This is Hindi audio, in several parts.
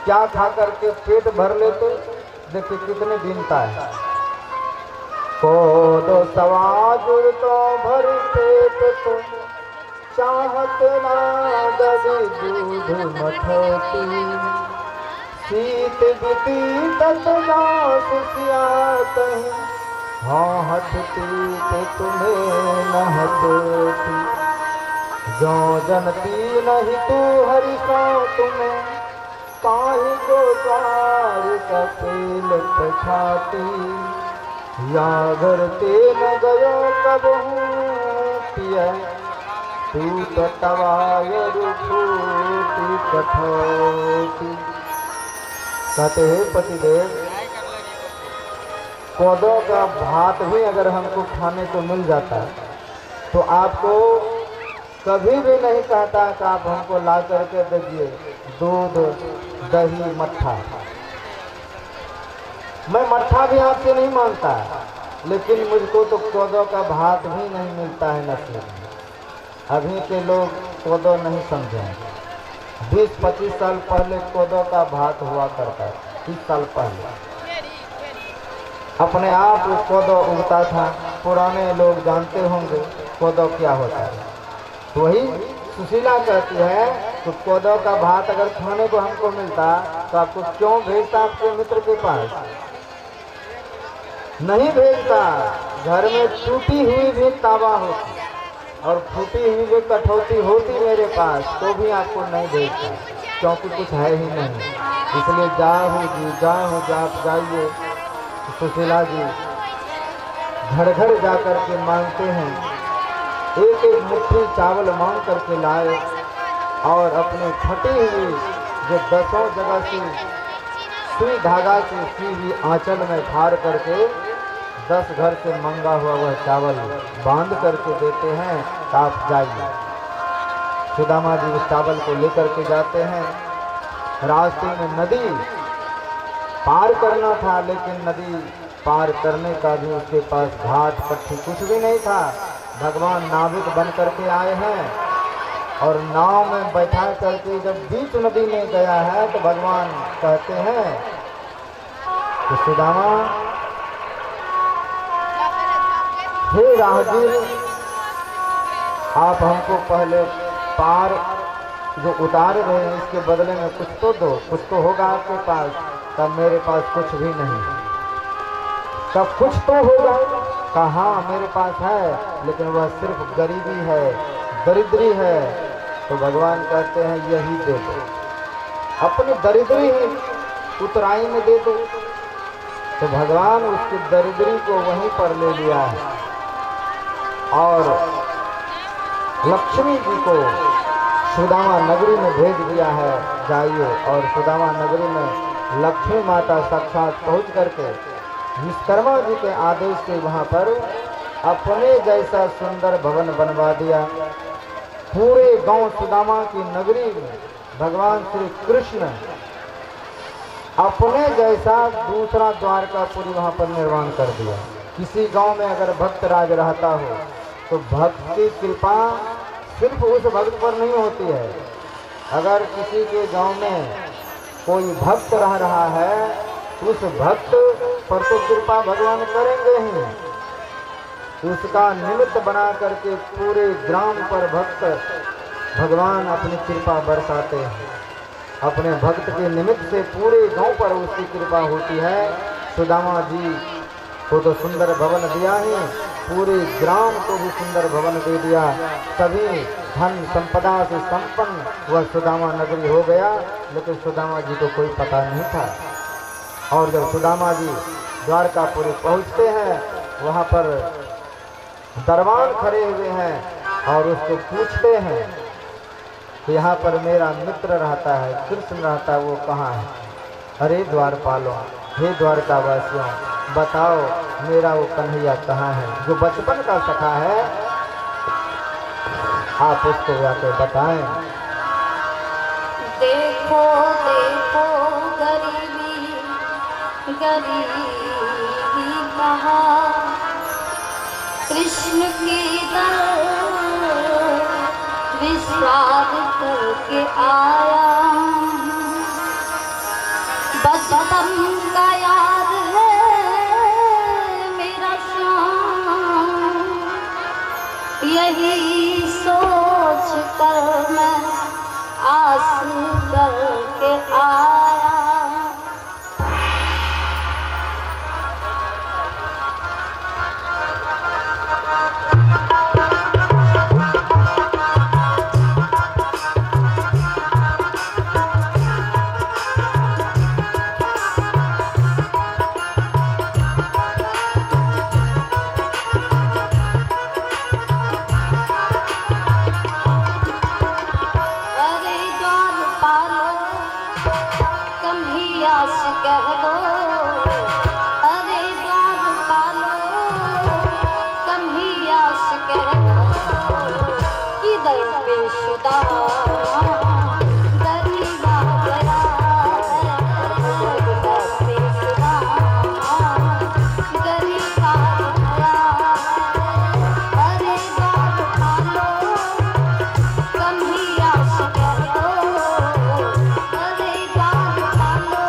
क्या खा करके पेट भर लेते, देखिए कितने दीनता है। कोदो सवाजुर तो भर पेट तो चाहत ना दबे दूध मठोती, शीत बीती तत जास सियात हाँ हटती तो तुम्हें न हटती, जो जनती नहीं तू हरि सो तुम्हें, काहि को द्वार कपिल पठाती, या घर ते न गयो कबहू पिया, तू तो तवायर फूटी कठौती। कहते हैं पतिदेव, कोदों का भात भी अगर हमको खाने को मिल जाता तो आपको कभी भी नहीं कहता कि आप हमको ला करके दीजिए दूध दही मट्ठा। मैं मट्ठा भी आपसे नहीं मांगता, लेकिन मुझको तो कोदों का भात भी नहीं मिलता है नसीब में। अभी के लोग कोदो नहीं समझे। 20-25 साल पहले कोदो का भात हुआ करता है, 30 साल पहले अपने आप कोदो उगता था। पुराने लोग जानते होंगे कोदो क्या होता है। तो वही सुशीला कहती है तो कोदो का भात अगर खाने को हमको मिलता तो आपको क्यों भेजता आपके मित्र के पास? नहीं भेजता। घर में टूटी हुई भी तावा होती और फूटी हुई भी कठौती होती मेरे पास, तो भी आपको नहीं भेजता, क्योंकि कुछ है ही नहीं। इसलिए जाओ जी जाओ, आप जाइए। सुशीला जी घर घर जा कर के मांगते हैं, एक एक मुट्ठी चावल मांग करके लाए और अपने फटी हुई जो 10 जगह से सुई धागा से सी हुई आंचल में फाड़ करके 10 घर से मंगा हुआ वह चावल बांध करके देते हैं। आप जाइए। सुदामा जी उस चावल को लेकर के जाते हैं। रास्ते में नदी पार करना था, लेकिन नदी पार करने का भी उसके पास घाट पट्टी कुछ भी नहीं था। भगवान नाविक बन करके आए हैं और नाव में बैठा करके जब बीच नदी में गया है तो भगवान कहते हैं कि सुदामा, हे राहगीर, आप हमको पहले पार जो उतार रहे हैं इसके बदले में कुछ तो दो, कुछ तो होगा आपके पास। तब मेरे पास कुछ भी नहीं। तब कुछ तो होगा? कहा मेरे पास है, लेकिन वह सिर्फ गरीबी है, दरिद्री है। तो भगवान कहते हैं यही दे दो, अपनी दरिद्री ही उतराई में दे दो। तो भगवान उसकी दरिद्री को वहीं पर ले लिया है और लक्ष्मी जी को सुदामा नगरी में भेज दिया है। जाइए और सुदामा नगरी में लक्ष्मी माता साक्षात पहुंच करके विश्वकर्मा जी के आदेश से वहां पर अपने जैसा सुंदर भवन बनवा दिया। पूरे गांव सुदामा की नगरी में भगवान श्री कृष्ण अपने जैसा दूसरा द्वारकापुरी वहां पर निर्माण कर दिया। किसी गांव में अगर भक्त राज रहता हो तो भक्त की कृपा सिर्फ उस भक्त पर नहीं होती है। अगर किसी के गांव में कोई भक्त रह रहा है तो उस भक्त पर तो कृपा भगवान करेंगे ही। उसका निमित्त बना करके पूरे ग्राम पर भक्त भगवान अपनी कृपा बरसाते हैं। अपने भक्त के निमित्त से पूरे गांव पर उसकी कृपा होती है। सुदामा जी को तो सुंदर भवन दिया ही, पूरे ग्राम को भी सुंदर भवन दे दिया। सभी धन संपदा से संपन्न वह सुदामा नगरी हो गया। लेकिन सुदामा जी को कोई पता नहीं था। और जब सुदामा जी द्वारकापुरी पहुंचते हैं, वहां पर दरबान खड़े हुए हैं और उसको पूछते हैं कि यहाँ पर मेरा मित्र रहता है, कृष्ण रहता है, वो कहाँ है? अरे द्वारपालों, हे द्वारकावासियों, बताओ मेरा वो कन्हैया कहाँ है, जो बचपन का सखा है? आप उसको जाकर बताएं। देखो देखो गरीबी गरीबी कहाँ, कृष्ण की दर विश्राम करके आया। वतन का याद है मेरा शान, यही सोच कर मैं आस करके आया। कह दो अरे द्वारपालो कन्हैयास कह दो कि दर पे शुदा दरिया गया दर पे शुदा दरिया गया। अरे द्वारपालो कन्हैयास कह दो अरे द्वारपालो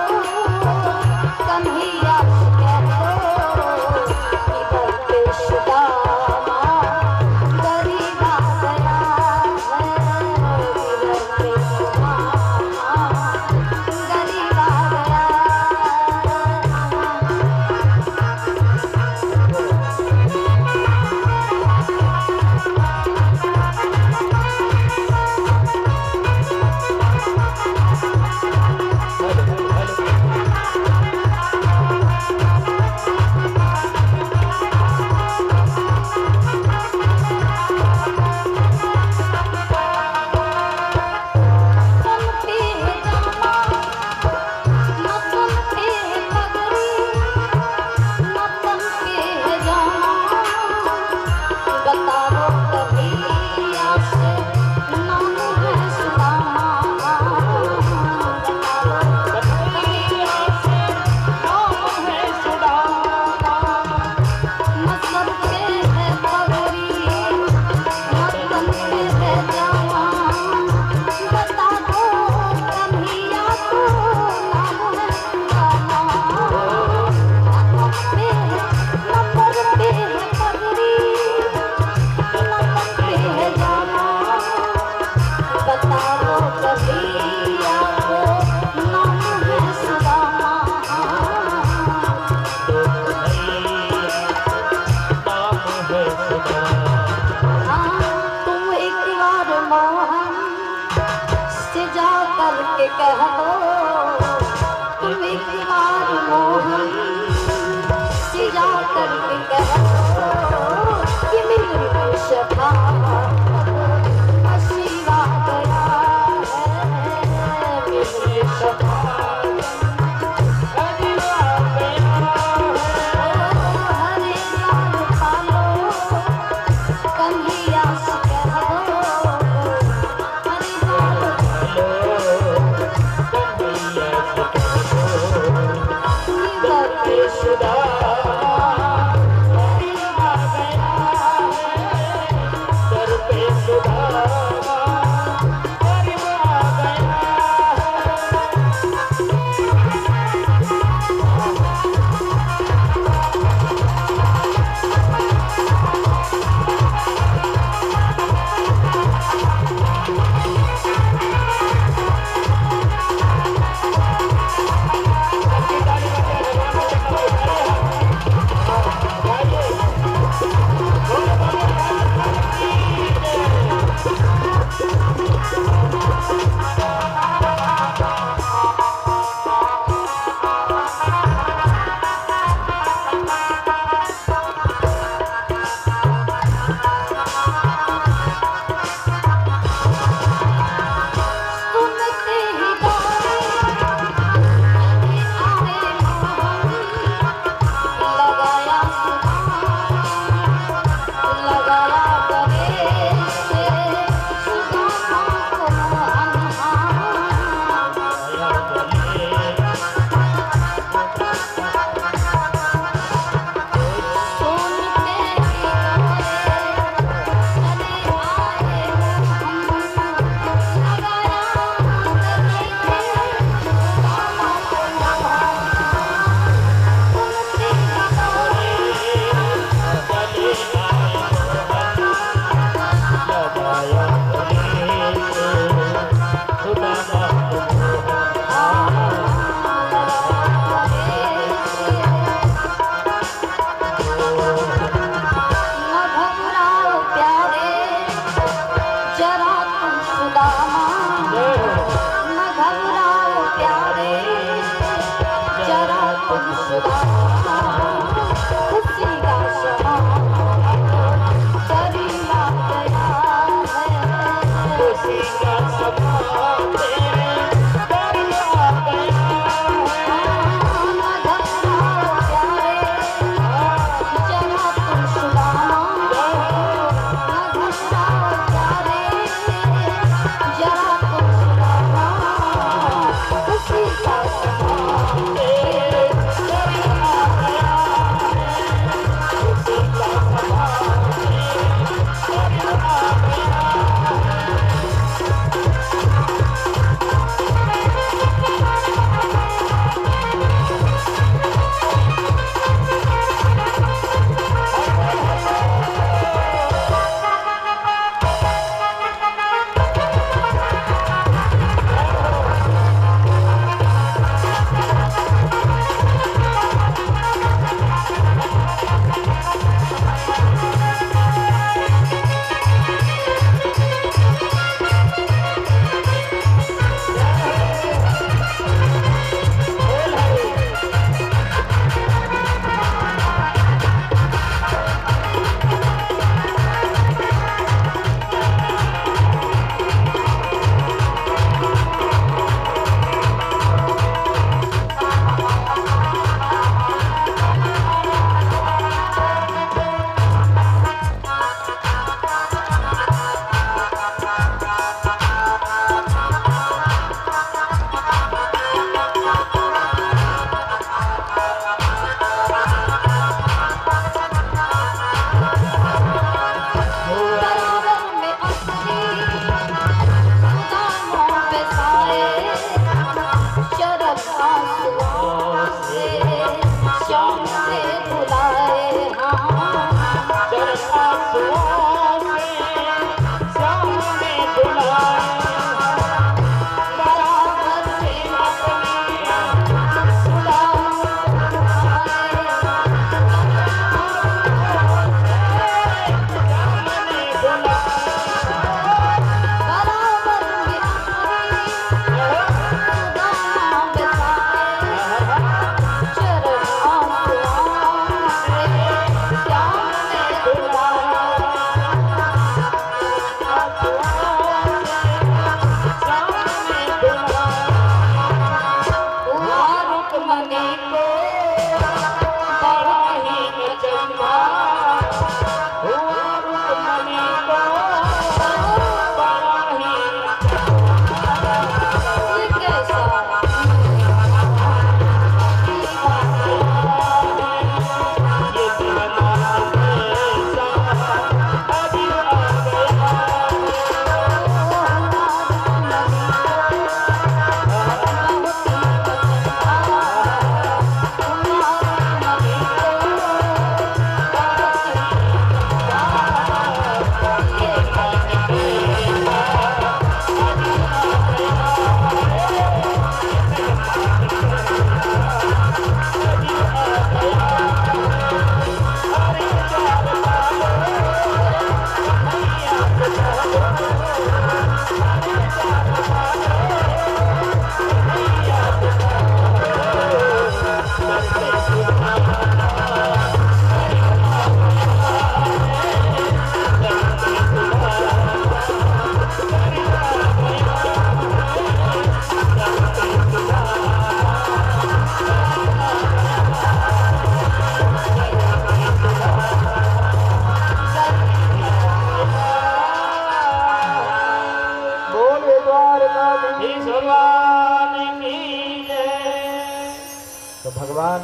भगवान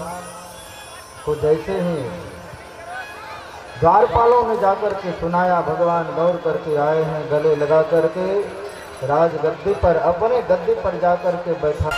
को जैसे ही द्वारपालों में जाकर के सुनाया, भगवान दौड़ करके आए हैं, गले लगा करके राज गद्दी पर, अपने गद्दी पर जाकर के बैठा।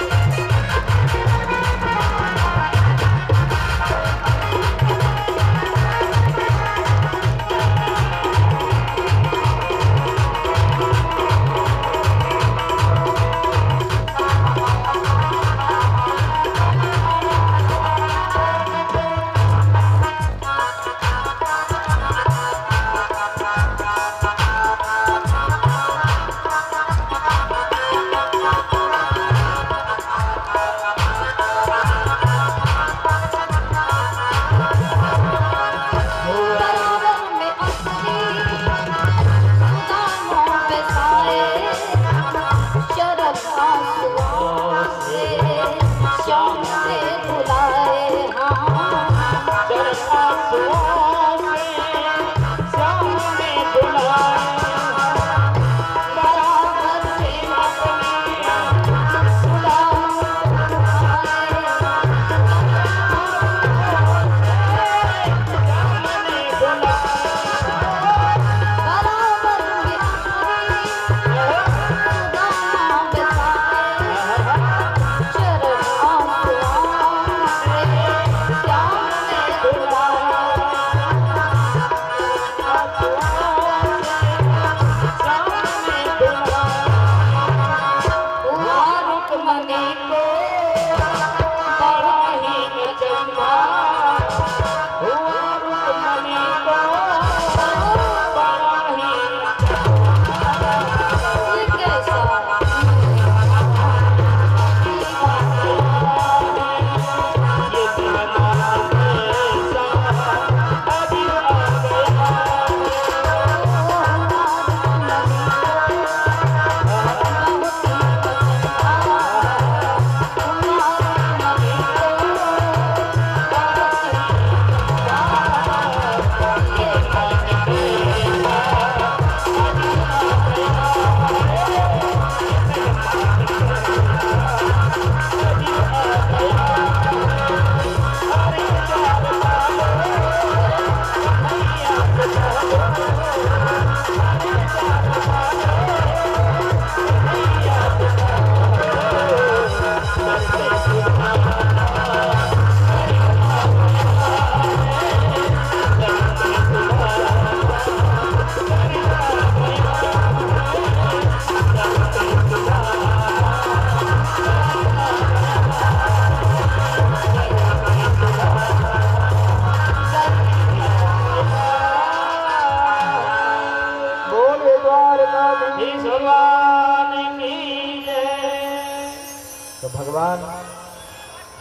तो भगवान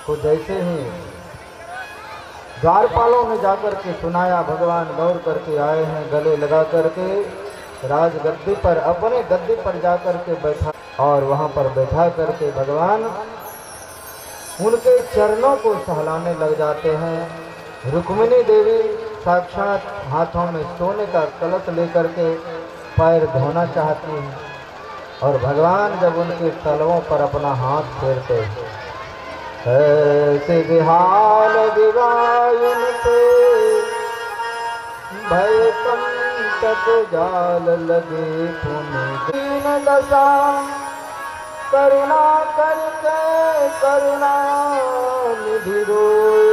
को जैसे ही द्वारपालों में जाकर के सुनाया, भगवान दौड़ करके आए हैं, गले लगा करके राज गद्दी पर, अपने गद्दी पर जाकर के बैठा और वहां पर बैठा करके भगवान उनके चरणों को सहलाने लग जाते हैं। रुक्मिणी देवी साक्षात हाथों में सोने का कलश लेकर के पैर धोना चाहती हैं और भगवान जब उनके तलवों पर अपना हाथ फेरते हैं, ऐसे विहाल विवायुन पे भय कंटक जाल लगे पुण्य दीन दशा, करुणा करके करुणा निधि रोए,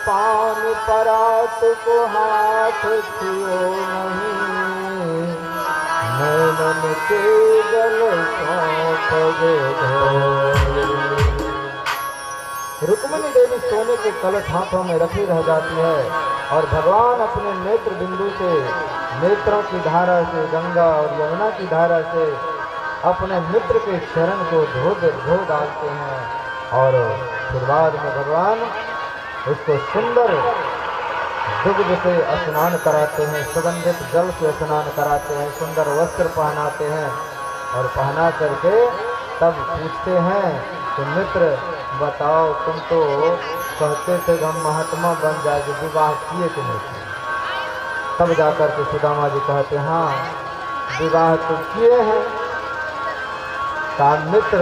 पान परात को हाथ छुओ नहीं, नैनन के जल सौंप धोए। रुक्मिणी देवी सोने के कलश हाथों में रखी रह जाती है और भगवान अपने नेत्र बिंदु से, नेत्रों की धारा से, गंगा और यमुना की धारा से अपने मित्र के चरण को धो डालते हैं और फिर बाद में भगवान उसको सुंदर दुग्ध से स्नान कराते हैं, सुगंधित जल से स्नान कराते हैं, सुंदर वस्त्र पहनाते हैं और पहना करके तब पूछते हैं कि मित्र बताओ, तुम तो कहते थे हम महात्मा बन जाएंगे, विवाह किए कि नहीं किए? तब जाकर के सुदामा जी कहते हैं हाँ विवाह तो किए हैं। का मित्र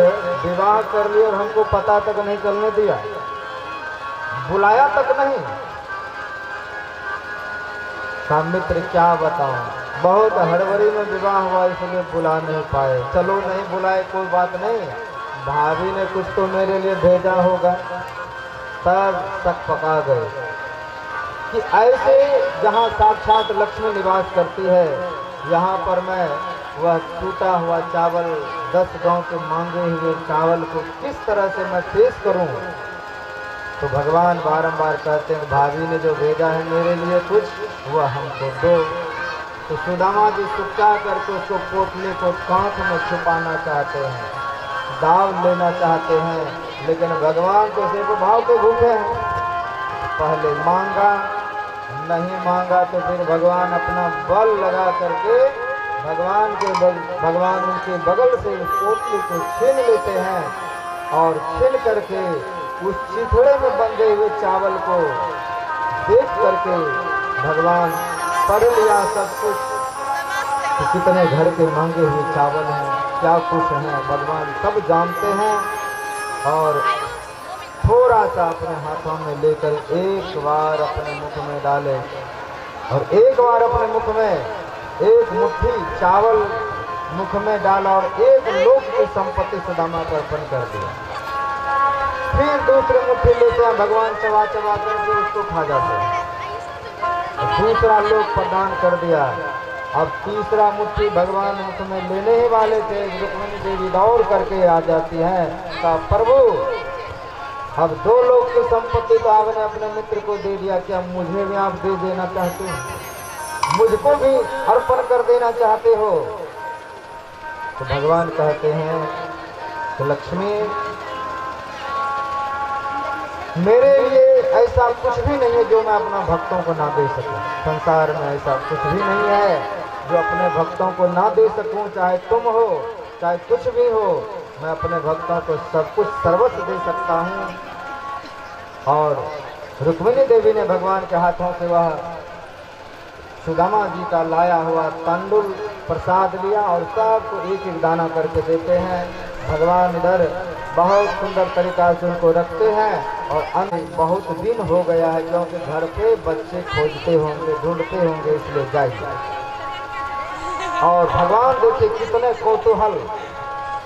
विवाह कर लिया और हमको पता तक नहीं चलने दिया, बुलाया तक नहीं। कहा मित्र क्या बताऊं, बहुत हड़बड़ी में विवाह हुआ इसलिए बुला नहीं पाए। चलो नहीं बुलाए कोई बात नहीं, भाभी ने कुछ तो मेरे लिए भेजा होगा। तब तक पका गए कि ऐसे जहाँ साक्षात लक्ष्मी निवास करती है, यहाँ पर मैं वह टूटा हुआ चावल 10 गांव के मांगे हुए चावल को किस तरह से मैं पेश करूं। तो भगवान बारंबार कहते हैं भाभी ने जो भेजा है मेरे लिए कुछ, वह हमको दो। तो सुदामा जी सुचा करके उसको पोटली को कांख में छुपाना चाहते हैं, दाव लेना चाहते हैं, लेकिन भगवान तो सिर्फ भाव के भूखे हैं। पहले मांगा, नहीं मांगा तो फिर भगवान अपना बल लगा करके भगवान उनके बगल से उस पोटली को छीन लेते हैं और छीन करके उस चिथड़े में बंधे हुए चावल को देख करके भगवान पढ़ लिया सब कुछ। तो कितने घर के मांगे हुए चावल हैं, क्या कुछ हैं, भगवान सब जानते हैं। और थोड़ा सा अपने हाथों में लेकर एक बार अपने मुख में डाले और एक बार अपने मुख में एक मुट्ठी चावल मुख में डाला और एक लोक की संपत्ति सुदामा को अर्पण कर दिया। फिर दूसरे मुट्ठी लेते हैं, भगवान चबा चबा करके उसको खा जाते हैं। दूसरा लोक प्रदान कर दिया। अब तीसरा मुट्ठी भगवान मुख में लेने ही वाले थे, रुक्मिणी देवी दौड़ करके आ जाती है। कहा प्रभु अब 2 लोक की संपत्ति तो आपने अपने मित्र को दे दिया, क्या मुझे भी आप दे देना चाहते हो, मुझको भी अर्पण कर देना चाहते हो। तो भगवान कहते हैं तो लक्ष्मी मेरे लिए ऐसा कुछ भी नहीं है जो मैं अपना भक्तों को ना दे सकूं। संसार में ऐसा कुछ भी नहीं है जो अपने भक्तों को ना दे सकूं, चाहे तुम हो चाहे कुछ भी हो, मैं अपने भक्तों को सब कुछ सर्वस्व दे सकता हूं। और रुक्मिणी देवी ने भगवान के हाथों से वह सुदामा जी का लाया हुआ तांडुल प्रसाद लिया और सबको एक एक दाना करके देते हैं। भगवान इधर बहुत सुंदर तरीका से उनको रखते हैं और अन्य बहुत दिन हो गया है क्योंकि घर पे बच्चे खोजते होंगे ढूंढते होंगे, इसलिए जाइए। और भगवान देखिए कितने कौतूहल,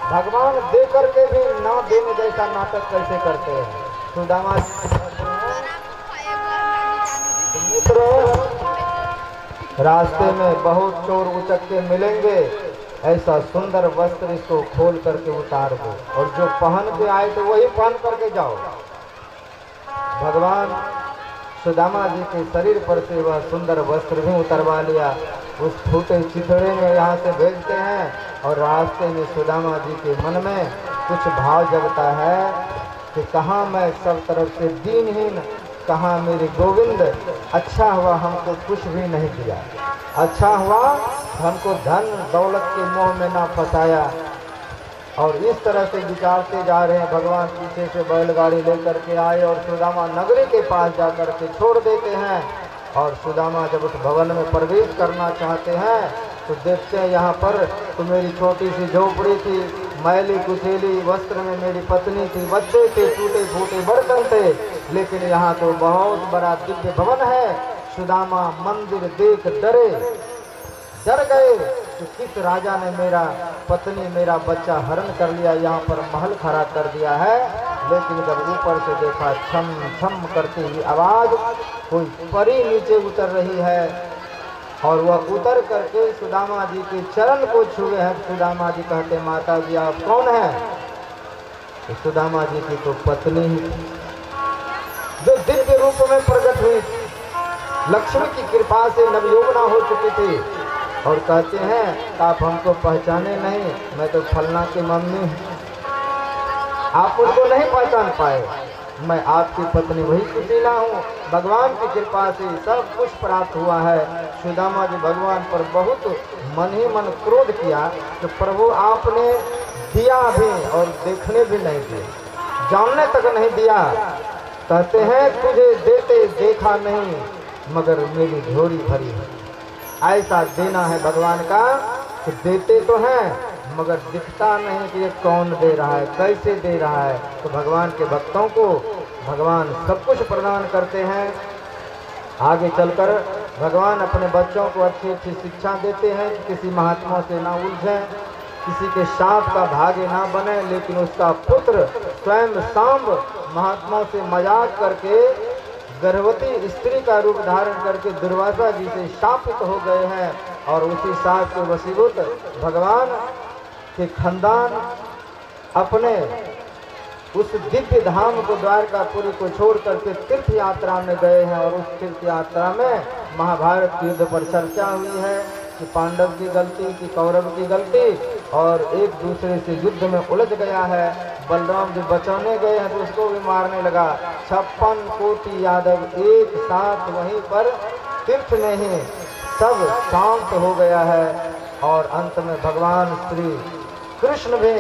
भगवान दे करके भी ना देने जैसा नाटक कैसे करते हैं। सुदामा मित्र रास्ते में बहुत चोर उचक्के मिलेंगे, ऐसा सुंदर वस्त्र इसको खोल करके उतार दो और जो पहन के आए तो वही पहन करके जाओ। भगवान सुदामा जी के शरीर पर से वह सुंदर वस्त्र भी उतरवा लिया, उस फूटे चिथड़े में यहाँ से भेजते हैं। और रास्ते में सुदामा जी के मन में कुछ भाव जगता है कि कहाँ मैं सब तरफ से दीनहीन, कहाँ मेरे गोविंद, अच्छा हुआ हमको कुछ भी नहीं दिया, अच्छा हुआ हमको धन दौलत के मोह में ना फंसाया। और इस तरह से विचारते जा रहे हैं। भगवान पीछे से बैलगाड़ी लेकर के आए और सुदामा नगरी के पास जाकर के छोड़ देते हैं। और सुदामा जब उस भवन में प्रवेश करना चाहते हैं तो देखते हैं यहाँ पर तो मेरी छोटी सी झोपड़ी थी, मैली कुचेली वस्त्र में मेरी पत्नी थी, बच्चे थे, टूटे फूटे बर्तन थे, लेकिन यहाँ तो बहुत बड़ा दिव्य भवन है। सुदामा मंदिर देख डर गए कि किस राजा ने मेरा पत्नी मेरा बच्चा हरण कर लिया, यहाँ पर महल खड़ा कर दिया है। लेकिन जब ऊपर से देखा छम छम करती हुई आवाज, कोई परी नीचे उतर रही है और वह उतर करके सुदामा जी के चरण को छुए हैं। सुदामा जी कहते माता जी आप कौन हैं? तो सुदामा जी की तो पत्नी ही जो दिव्य रूप में प्रकट हुई, लक्ष्मी की कृपा से नवयौवना हो चुकी थी। और कहते हैं आप हमको पहचाने नहीं, मैं तो फलना की मम्मी हूँ, आप मुझको नहीं पहचान पाए, मैं आपकी पत्नी वही सुशीला हूँ। भगवान की कृपा से सब कुछ प्राप्त हुआ है। सुदामा जी भगवान पर बहुत मन ही मन क्रोध किया कि प्रभु आपने दिया भी और देखने भी नहीं दिए, जानने तक नहीं दिया। कहते हैं तुझे देते देखा नहीं मगर मेरी झोली भरी है। ऐसा देना है भगवान का कि देते तो हैं मगर दिखता नहीं कि ये कौन दे रहा है, कैसे दे रहा है। तो भगवान के भक्तों को भगवान सब कुछ प्रदान करते हैं। आगे चलकर भगवान अपने बच्चों को अच्छी अच्छी शिक्षा देते हैं कि किसी महात्मा से ना उलझें, किसी के साथ का भाग्य ना बने। लेकिन उसका पुत्र स्वयं सांब महात्माओं से मजाक करके गर्भवती स्त्री का रूप धारण करके दुर्वासा जी से शापित हो गए हैं। और उसी साप के वशीभूत भगवान के खानदान अपने उस दिव्य धाम को द्वारकापुरी को छोड़ करके तीर्थ यात्रा में गए हैं। और उस तीर्थ यात्रा में महाभारत के युद्ध पर चर्चा हुई है कि पांडव की गलती कि कौरव की गलती, और एक दूसरे से युद्ध में उलझ गया है। बलराम जो बचाने गए हैं तो उसको भी मारने लगा। 56 कोटि यादव एक साथ वहीं पर तीर्थ में ही सब शांत हो गया है। और अंत में भगवान श्री कृष्ण भी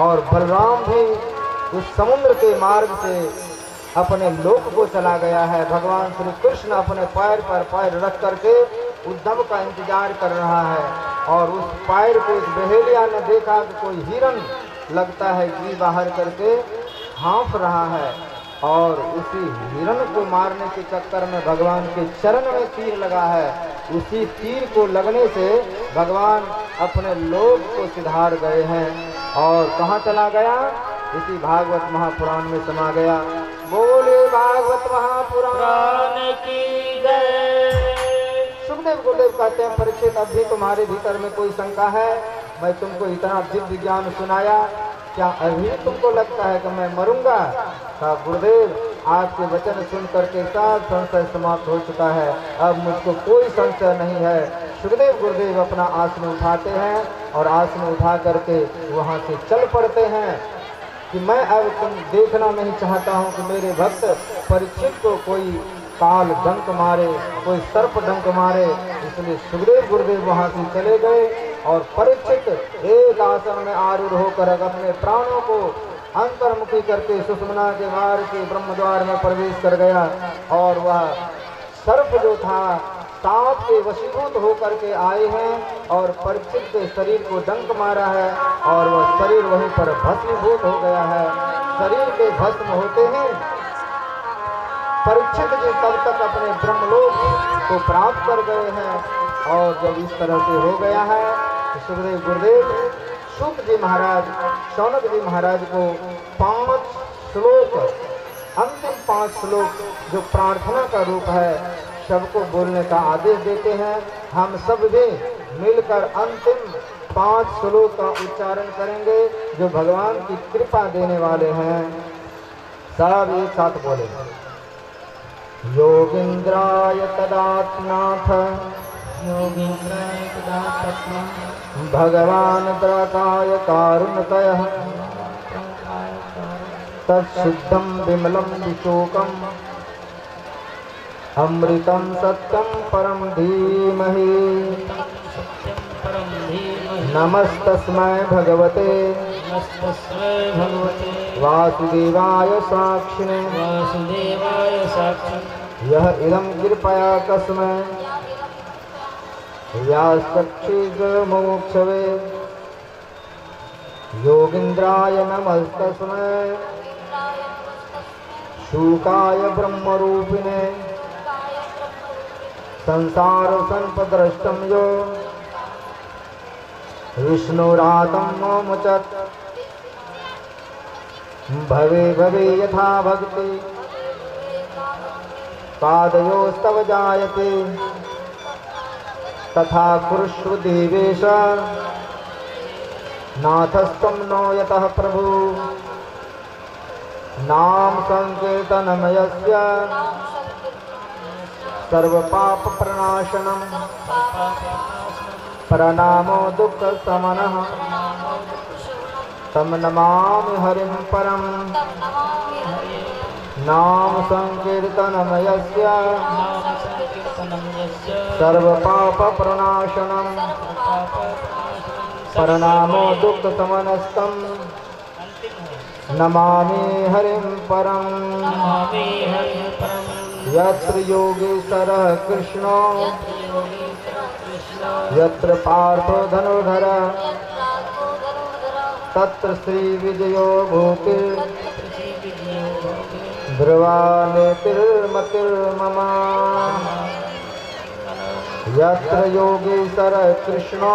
और बलराम भी उस समुद्र के मार्ग से अपने लोक को चला गया है। भगवान श्री कृष्ण अपने पैर पर पैर रख करके उद्धव का इंतजार कर रहा है। और उस पैर को इस बहेलिया ने देखा कि कोई हिरन लगता है जी बाहर करके हाँफ रहा है। और उसी हिरन को मारने के चक्कर में भगवान के चरण में तीर लगा है। उसी तीर को लगने से भगवान अपने लोक को सिधार गए हैं। और कहाँ चला गया? इसी भागवत महापुराण में समा गया। बोले भागवत महापुराण की जय। सुखदेव गुरुदेव कहते हैं, परीक्षित अभी तुम्हारे भीतर में कोई शंका है? मैं तुमको इतना दिव्य ज्ञान सुनाया, क्या अभी तुमको लगता है कि मैं मरूंगा? कहा गुरुदेव, आपके वचन सुन करके सब संशय समाप्त हो चुका है, अब मुझको कोई संशय नहीं है। सुखदेव गुरुदेव अपना आसन उठाते हैं और आसन उठा करके वहाँ से चल पड़ते हैं कि मैं अब तुम देखना नहीं चाहता हूँ कि मेरे भक्त परीक्षित को कोई काल डंक मारे, कोई सर्प डंक मारे। इसलिए सुखदेव गुरुदेव वहाँ से चले गए और परीक्षित एक आसन में आरूढ़ होकर अपने प्राणों को अंतर्मुखी करके सुषुम्ना के मार्ग के ब्रह्म द्वार में प्रवेश कर गया। और वह सर्प जो था सांप के वशीभूत होकर के आए हैं और परीक्षित के शरीर को डंक मारा है और वह शरीर वहीं पर भस्मीभूत हो गया है। शरीर के भस्म होते हैं परीक्षित जी तब तक अपने ब्रह्मलोक को प्राप्त कर गए हैं। और जब इस तरह से हो गया है तो सुखदेव गुरुदेव सूत जी महाराज, शौनक जी महाराज को 5 श्लोक, अंतिम 5 श्लोक जो प्रार्थना का रूप है, सबको बोलने का आदेश देते हैं। हम सब भी मिलकर अंतिम 5 श्लोक का उच्चारण करेंगे जो भगवान की कृपा देने वाले हैं। सब एक साथ बोलेंगे। योगींद्राय तदात्नाथ भगवान द्राकाय कारुणतयः तत्शुद्धं विमलं विशोकम् अमृतं सत्यं परम धीमहि। नमस्तस्मै भगवते वासुदेवाय साक्षिणे यः इदं कृपया कस्मै व्यासक्षिगमोक्षवे। योगींद्राय नमस्तस्मै शूकाय ब्रह्मरूपिणे संसार संपद्रष्टं यो विष्णुरातं मोमुचत् भवे भवे यथा भक्ति पादयोस्तव जायते तथा कुरुष्व देवेश नाथस्त्वं नो यतः प्रभु। नाम संकीर्तनं यस्य सर्वपाप प्रणाशनम् प्रणामो दुःख शमनः तं नमामि हरिं परम्। नाम संकीर्तनं यस्य सर्वपाप प्रणाशनम् प्रणामो दुःख शमनस्तं नमामि हरिं परम्। यत्र योगेश्वरः कृष्णो यत्र पार्थो धनुर्धरः तत्र श्री विजयो भूति ध्रुवानेतिर्मतिर्मम यत्र योगीश्वर कृष्णो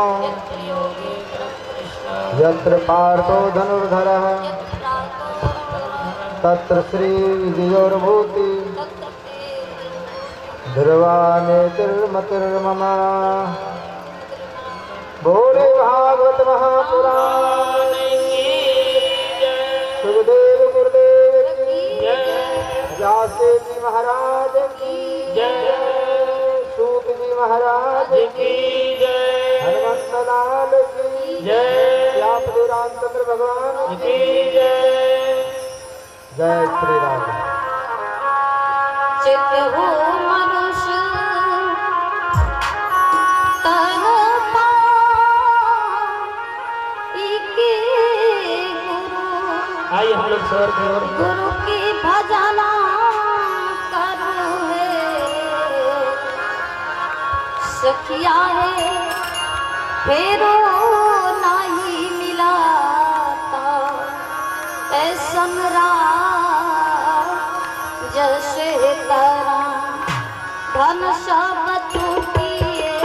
यत्र पार्थो धनुर्धरः तत्र श्री विजयोर्भूति ध्रुवानेतिर्मतिर्मम। बोले भागवत महापुराण सुखदेव गुरुदेव की व्यासदेव जी महाराज की सूत जी महाराज की हनुमंत लाल की श्यामदेव रामचंद्र भगवान की जय श्री राम। चित हो मनुष्य तनु पाइके गुरु आइए हम लोग सर की ओर गुरु की भजना करो है सखिया है फेरो नहीं मिलाता ऐसन जैसे तारा धन सब टूटिए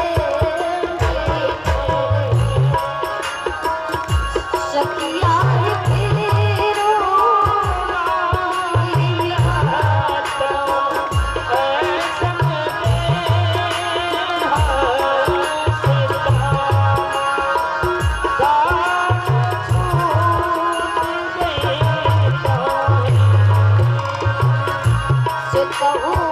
सखिया फेरो नहीं मिलाता कहूँ